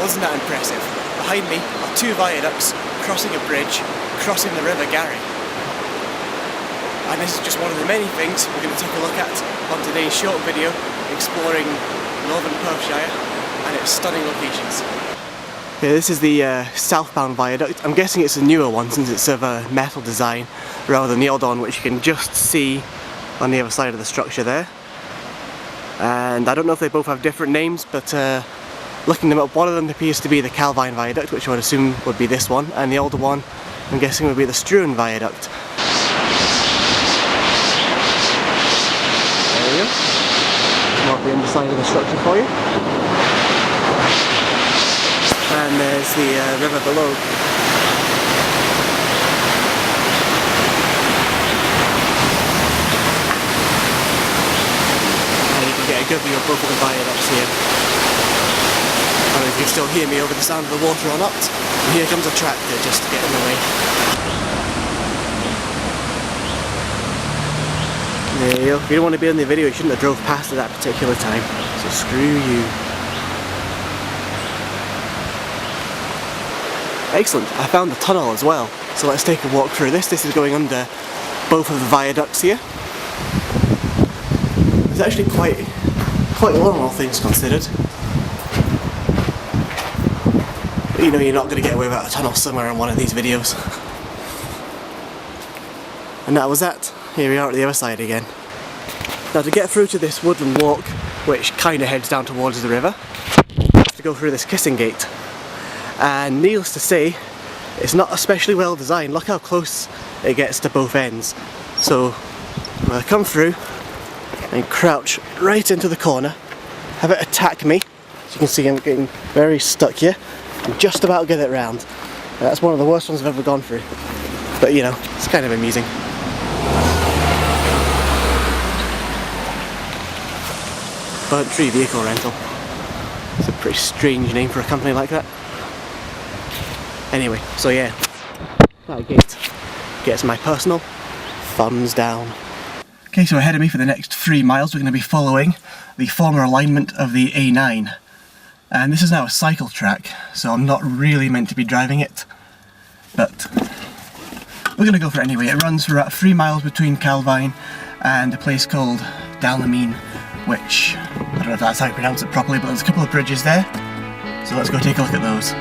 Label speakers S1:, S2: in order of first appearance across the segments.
S1: wasn't that impressive. Behind me are two viaducts crossing a bridge, crossing the River Garry. And this is just one of the many things we're going to take a look at on today's short video exploring northern Perthshire and its stunning locations. Yeah, this is the southbound viaduct. I'm guessing it's a newer one since it's of a metal design rather than the old one, which you can just see on the other side of the structure there. And I don't know if they both have different names, but looking them up, one of them appears to be the Calvine Viaduct, which I would assume would be this one, and the older one I'm guessing would be the Struan Viaduct. There we go. Mark the underside of the structure for you. And there's the river below. And you can get a good view of both of the viaducts here. I don't know if you can still hear me over the sound of the water or not. And here comes a tractor just to get in the way. There you go. If you don't want to be in the video, you shouldn't have drove past at that particular time. So screw you. Excellent, I found the tunnel as well, so let's take a walk through this. This is going under both of the viaducts here. It's actually quite long, all things considered. But you know you're not going to get away without a tunnel somewhere in one of these videos. And that was that. Here we are at the other side again. Now to get through to this woodland walk, which kind of heads down towards the river, you have to go through this kissing gate. And needless to say, it's not especially well designed. Look how close it gets to both ends. So I'm going to come through and crouch right into the corner, have it attack me. As you can see, I'm getting very stuck here and just about get it round. That's one of the worst ones I've ever gone through, but you know, it's kind of amusing. Burnt Tree Vehicle Rental. It's a pretty strange name for a company like that. Anyway, so yeah, that gate gets my personal thumbs down. Okay, so ahead of me for the next 3 miles we're going to be following the former alignment of the A9. And this is now a cycle track, so I'm not really meant to be driving it, but we're going to go for it anyway. It runs for about 3 miles between Calvine and a place called Dalnamein, which, I don't know if that's how you pronounce it properly, but there's a couple of bridges there, so let's go take a look at those.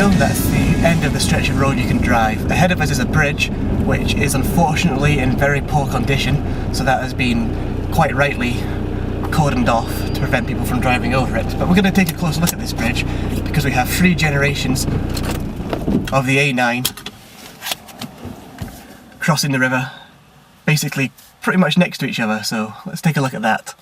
S1: go, that's the end of the stretch of road you can drive. Ahead of us is a bridge, which is unfortunately in very poor condition, so that has been quite rightly cordoned off to prevent people from driving over it. But we're going to take a closer look at this bridge, because we have 3 generations of the A9 crossing the river, basically pretty much next to each other, so let's take a look at that.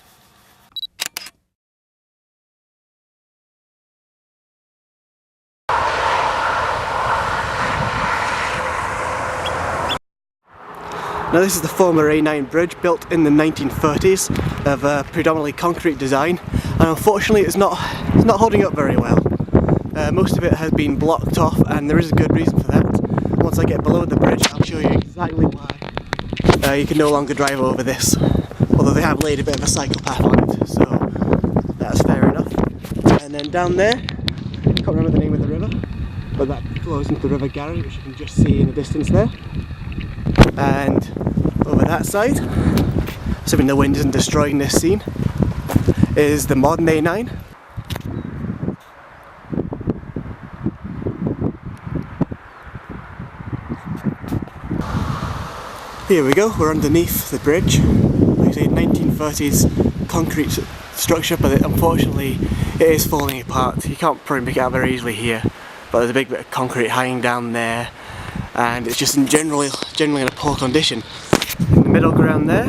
S1: Now this is the former A9 bridge, built in the 1930s, of a predominantly concrete design, and unfortunately it's not holding up very well. Most of it has been blocked off, and there is a good reason for that. Once I get below the bridge I'll show you exactly why you can no longer drive over this, although they have laid a bit of a cycle path on it, so that's fair enough. And then down there, I can't remember the name of the river, but that flows into the River Garry, which you can just see in the distance there. And over that side, assuming the wind isn't destroying this scene, is the modern A9. Here we go, we're underneath the bridge. Like I say, 1930s concrete structure, but unfortunately it is falling apart. You can't probably make it out very easily here, but there's a big bit of concrete hanging down there, and it's just generally in a poor condition. In the middle ground there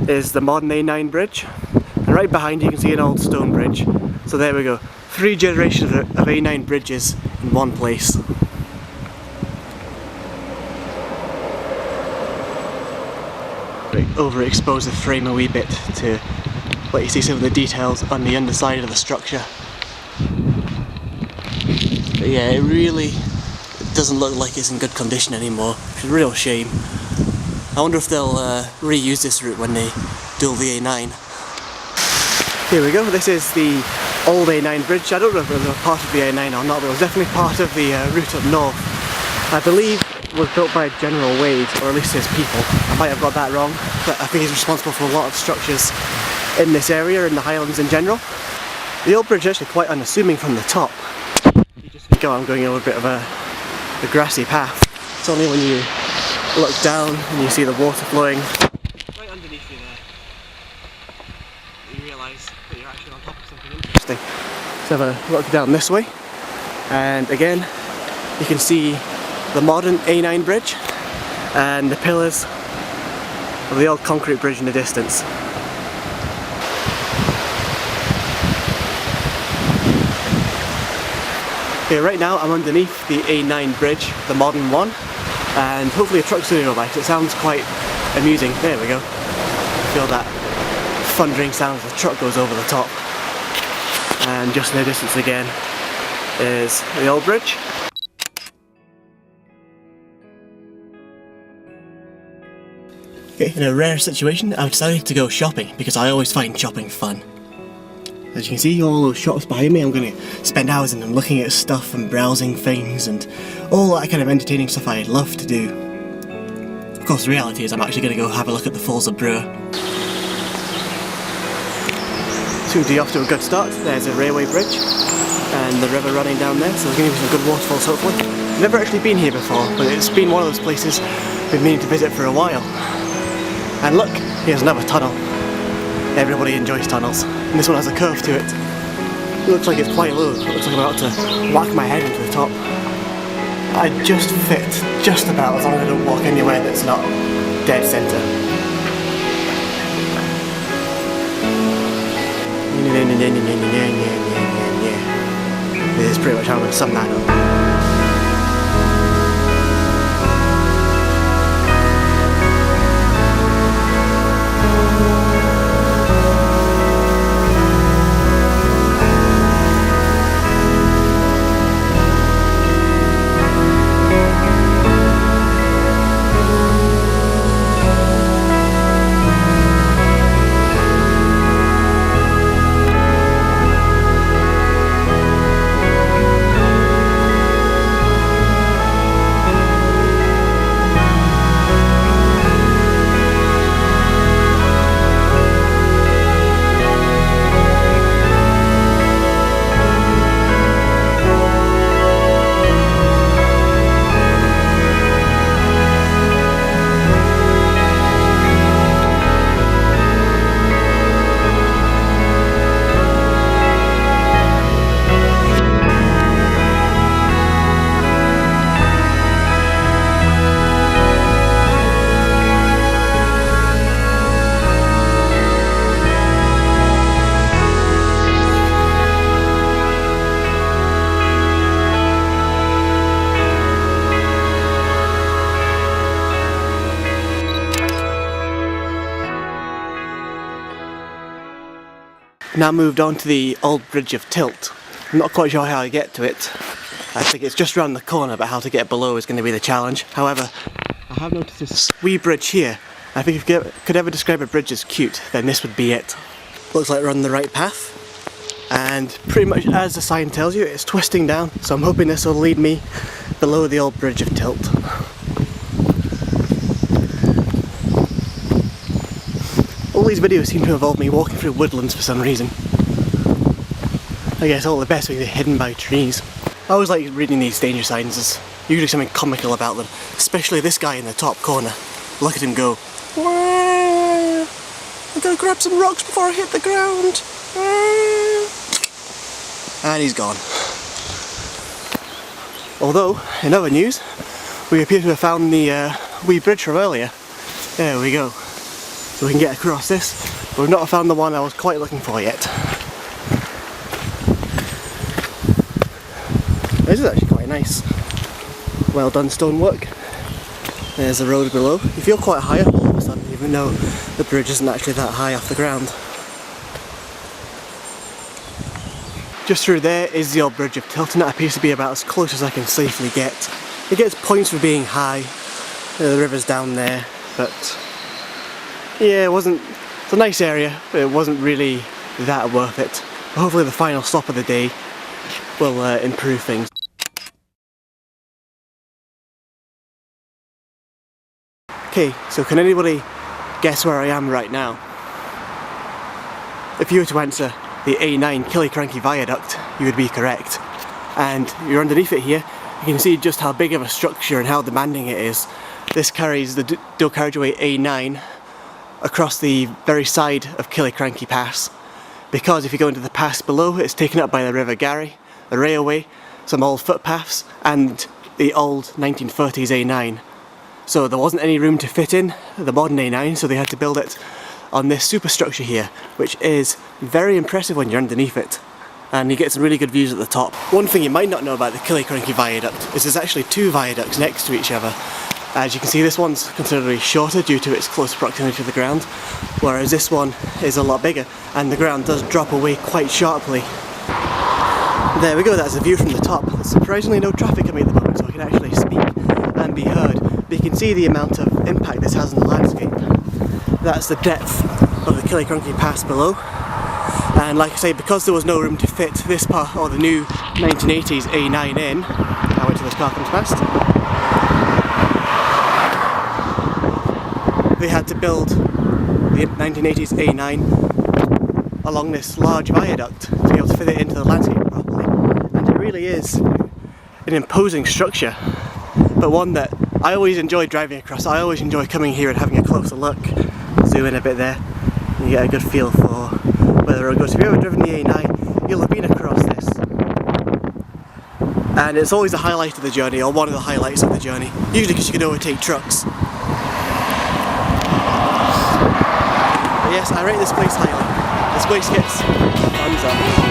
S1: is the modern A9 bridge, and right behind you can see an old stone bridge. So there we go, 3 generations of A9 bridges in one place. Overexpose the frame a wee bit to let you see some of the details on the underside of the structure. But yeah, it really doesn't look like it's in good condition anymore, which is a real shame. I wonder if they'll reuse this route when they do the A9. Here we go, this is the old A9 bridge. I don't know if it was a part of the A9 or not, but it was definitely part of the route up north. I believe it was built by General Wade, or at least his people. I might have got that wrong, but I think he's responsible for a lot of structures in this area, in the Highlands in general. The old bridge is actually quite unassuming from the top. You just think, oh, I'm going over a bit of a grassy path. It's only when you look down and you see the water flowing right underneath you there that you realise that you're actually on top of something interesting. Let's have a look down this way, and again you can see the modern A9 bridge and the pillars of the old concrete bridge in the distance. Okay, right now I'm underneath the A9 bridge, the modern one, and hopefully a truck's going to go by, because it sounds quite amusing. There we go. Feel that thundering sound as the truck goes over the top. And just in the distance again is the old bridge. Okay, in a rare situation I've decided to go shopping, because I always find shopping fun. As you can see, all those shops behind me, I'm going to spend hours in them looking at stuff and browsing things and all that kind of entertaining stuff I love to do. Of course, the reality is I'm actually going to go have a look at the Falls of Bruar. Soon to be off to a good start. There's a railway bridge and the river running down there, so there's going to be some good waterfalls hopefully. I've never actually been here before, but it's been one of those places I've been meaning to visit for a while. And look, here's another tunnel. Everybody enjoys tunnels, and this one has a curve to it. It looks like it's quite low. It looks like I'm about to whack my head into the top. I just fit, just about, as long as I don't walk anywhere that's not dead centre. This is pretty much how I'm going to sum that up. Now moved on to the old bridge of Tilt. I'm not quite sure how I get to it. I think it's just around the corner, but how to get below is going to be the challenge. However, I have noticed this wee bridge here. I think if you could ever describe a bridge as cute, then this would be it. Looks like we're on the right path. And pretty much as the sign tells you, it's twisting down, so I'm hoping this will lead me below the old bridge of Tilt. All these videos seem to involve me walking through woodlands for some reason. I guess all the best ways are hidden by trees. I always like reading these danger signs, there's usually something comical about them, especially this guy in the top corner. Look at him go. I gotta grab some rocks before I hit the ground. And he's gone. Although, in other news, we appear to have found the wee bridge from earlier. There we go. So we can get across this. But we've not found the one I was quite looking for yet. This is actually quite nice. Well done stonework. There's the road below. You feel quite high up all of a sudden, even though the bridge isn't actually that high off the ground. Just through there is the old bridge of Tilt, and that appears to be about as close as I can safely get. It gets points for being high. The river's down there, but yeah, it's a nice area, but it wasn't really that worth it. But hopefully the final stop of the day will improve things. Okay, so can anybody guess where I am right now? If you were to answer the A9 Killiecrankie Viaduct, you would be correct. And you're underneath it here, you can see just how big of a structure and how demanding it is. This carries the dual carriageway A9 across the very side of Killiecrankie Pass, because if you go into the pass below, it's taken up by the River Garry, the railway, some old footpaths, and the old 1930s A9. So there wasn't any room to fit in the modern A9, so they had to build it on this superstructure here, which is very impressive when you're underneath it. And you get some really good views at the top. One thing you might not know about the Killiecrankie Viaduct is there's actually two viaducts next to each other. As you can see, this one's considerably shorter due to its close proximity to the ground, whereas this one is a lot bigger, and the ground does drop away quite sharply. There we go, that's a view from the top. There's surprisingly no traffic coming at the moment, so I can actually speak and be heard. But you can see the amount of impact this has on the landscape. That's the depth of the Killiecrankie Pass below. And like I say, because there was no room to fit this part, or the new 1980s A9 in, I wait till this car comes past, they had to build the 1980s A9 along this large viaduct to be able to fit it into the landscape properly. And it really is an imposing structure, but one that I always enjoy driving across. I always enjoy coming here and having a closer look. Zoom in a bit there, and you get a good feel for where the road goes. If you've ever driven the A9, you'll have been across this. And it's always a highlight of the journey, or one of the highlights of the journey, usually because you can overtake trucks. But yes, I rate this place highly. This place gets thumbs up.